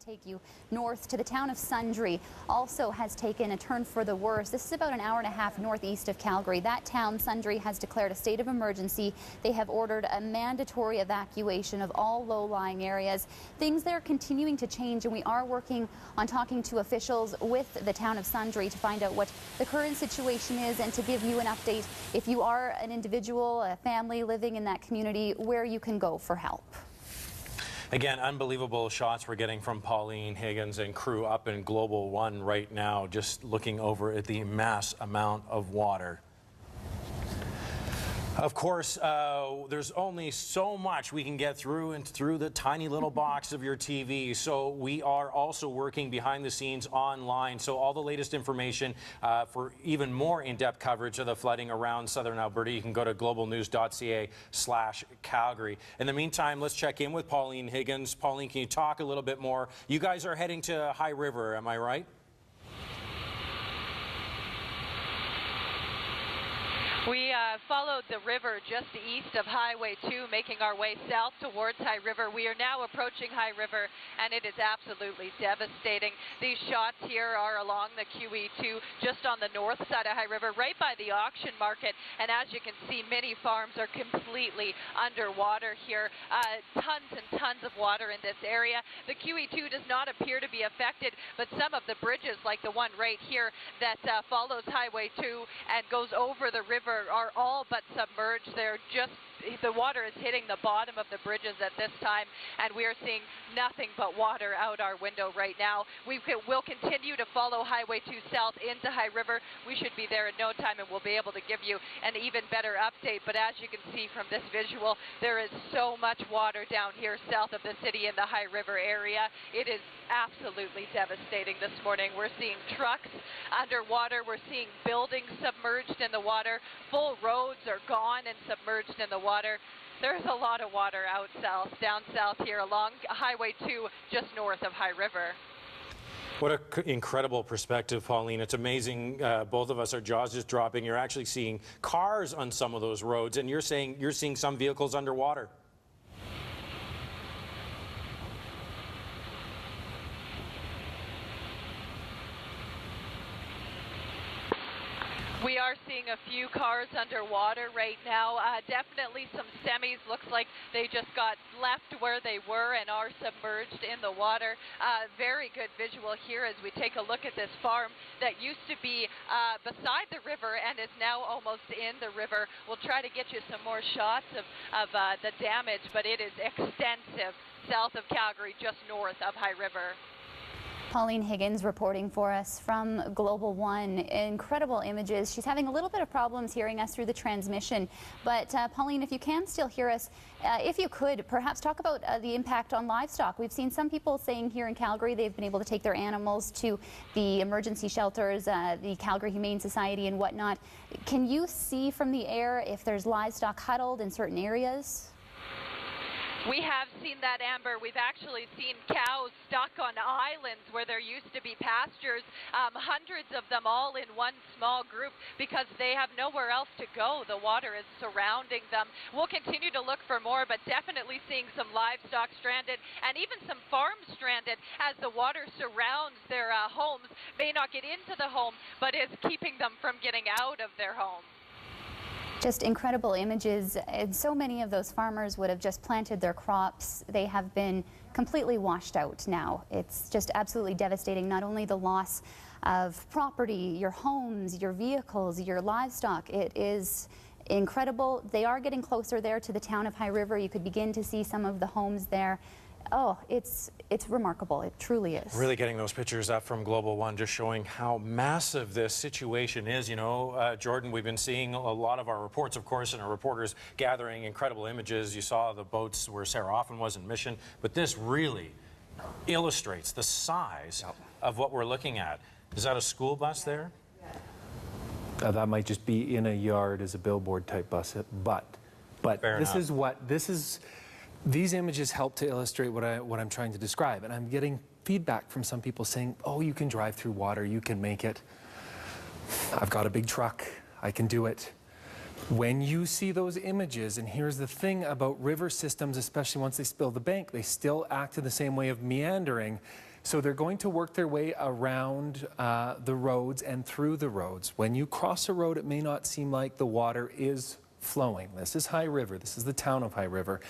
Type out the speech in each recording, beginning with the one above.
take you north to the town of Sundre. Also has taken a turn for the worse. This is about an hour and a half northeast of Calgary. That town, Sundre, has declared a state of emergency. They have ordered a mandatory evacuation of all low-lying areas. Things there are continuing to change, and we are working on talking to officials with the town of Sundre to find out what the current situation is and to give you an update if you are an individual, a family living in that community, where you can go for help. Again, unbelievable shots we're getting from Pauline Higgins and crew up in Global 1 right now, just looking over at the mass amount of water. Of course, there's only so much we can get through and through the tiny little box of your TV. So we are also working behind the scenes online. So all the latest information for even more in-depth coverage of the flooding around southern Alberta, you can go to globalnews.ca/Calgary. In the meantime, let's check in with Pauline Higgins. Pauline, can you talk a little bit more? You guys are heading to High River, am I right? We followed the river just east of Highway 2, making our way south towards High River. We are now approaching High River, and it is absolutely devastating. These shots here are along the QE2, just on the north side of High River, right by the auction market. And as you can see, many farms are completely underwater here. Tons and tons of water in this area. The QE2 does not appear to be affected, but some of the bridges, like the one right here that follows Highway 2 and goes over the river, are all but submerged. The water is hitting the bottom of the bridges at this time, and we are seeing nothing but water out our window right now. We will continue to follow Highway 2 south into High River. We should be there in no time, and we'll be able to give you an even better update. But as you can see from this visual, there is so much water down here south of the city in the High River area. It is absolutely devastating this morning. We're seeing trucks underwater. We're seeing buildings submerged in the water. Full roads are gone and submerged in the water. There's a lot of water out south, down south here along Highway 2, just north of High River. What an incredible perspective, Pauline. It's amazing. Both of us, our jaws just dropping. You're actually seeing cars on some of those roads, and you're saying you're seeing some vehicles underwater. We are seeing a few cars underwater right now. Definitely some semis. Looks like they just got left where they were and are submerged in the water. Very good visual here as we take a look at this farm that used to be beside the river and is now almost in the river. We'll try to get you some more shots of the damage, but it is extensive south of Calgary, just north of High River. Pauline Higgins reporting for us from Global 1. Incredible images. She's having a little bit of problems hearing us through the transmission. But Pauline, if you can still hear us, if you could perhaps talk about the impact on livestock. We've seen some people saying here in Calgary they've been able to take their animals to the emergency shelters, the Calgary Humane Society and whatnot. Can you see from the air if there's livestock huddled in certain areas? We have seen that, Amber. We've actually seen cows stuck on islands where there used to be pastures, hundreds of them all in one small group because they have nowhere else to go. The water is surrounding them. We'll continue to look for more, but definitely seeing some livestock stranded and even some farms stranded as the water surrounds their homes. May not get into the home, but is keeping them from getting out of their home. Just incredible images, and so many of those farmers would have just planted their crops. They have been completely washed out now. It's just absolutely devastating, not only the loss of property, your homes, your vehicles, your livestock. It is incredible. They are getting closer there to the town of High River. You could begin to see some of the homes there. Oh, it's remarkable. It truly is. Really getting those pictures up from Global 1, just showing how massive this situation is. You know, Jordan, we've been seeing a lot of our reports, of course, and our reporters gathering incredible images. You saw the boats where Sarah Offen was in Mission, but this really illustrates the size of what we're looking at. Is that a school bus there? That might just be in a yard as a billboard type bus, but these images help to illustrate what I'm trying to describe, and I'm getting feedback from some people saying, oh, you can drive through water, you can make it. I've got a big truck, I can do it. When you see those images, and here's the thing about river systems, especially once they spill the bank, they still act in the same way of meandering. So they're going to work their way around the roads and through the roads. When you cross a road, it may not seem like the water is flowing. This is High River. This is the town of High River.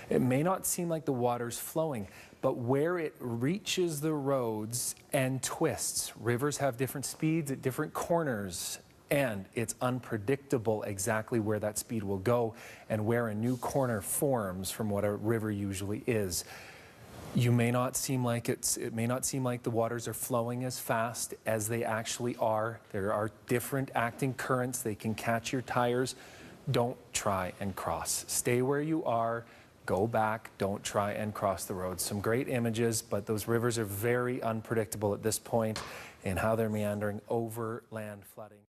It may not seem like the water's flowing, but where it reaches the roads and twists, rivers have different speeds at different corners, and it's unpredictable exactly where that speed will go and where a new corner forms from what a river usually is. You may not seem like it may not seem like the waters are flowing as fast as they actually are. There are different acting currents. They can catch your tires. Don't try and cross. Stay where you are. Go back. Don't try and cross the road. Some great images, but those rivers are very unpredictable at this point in how they're meandering over land flooding.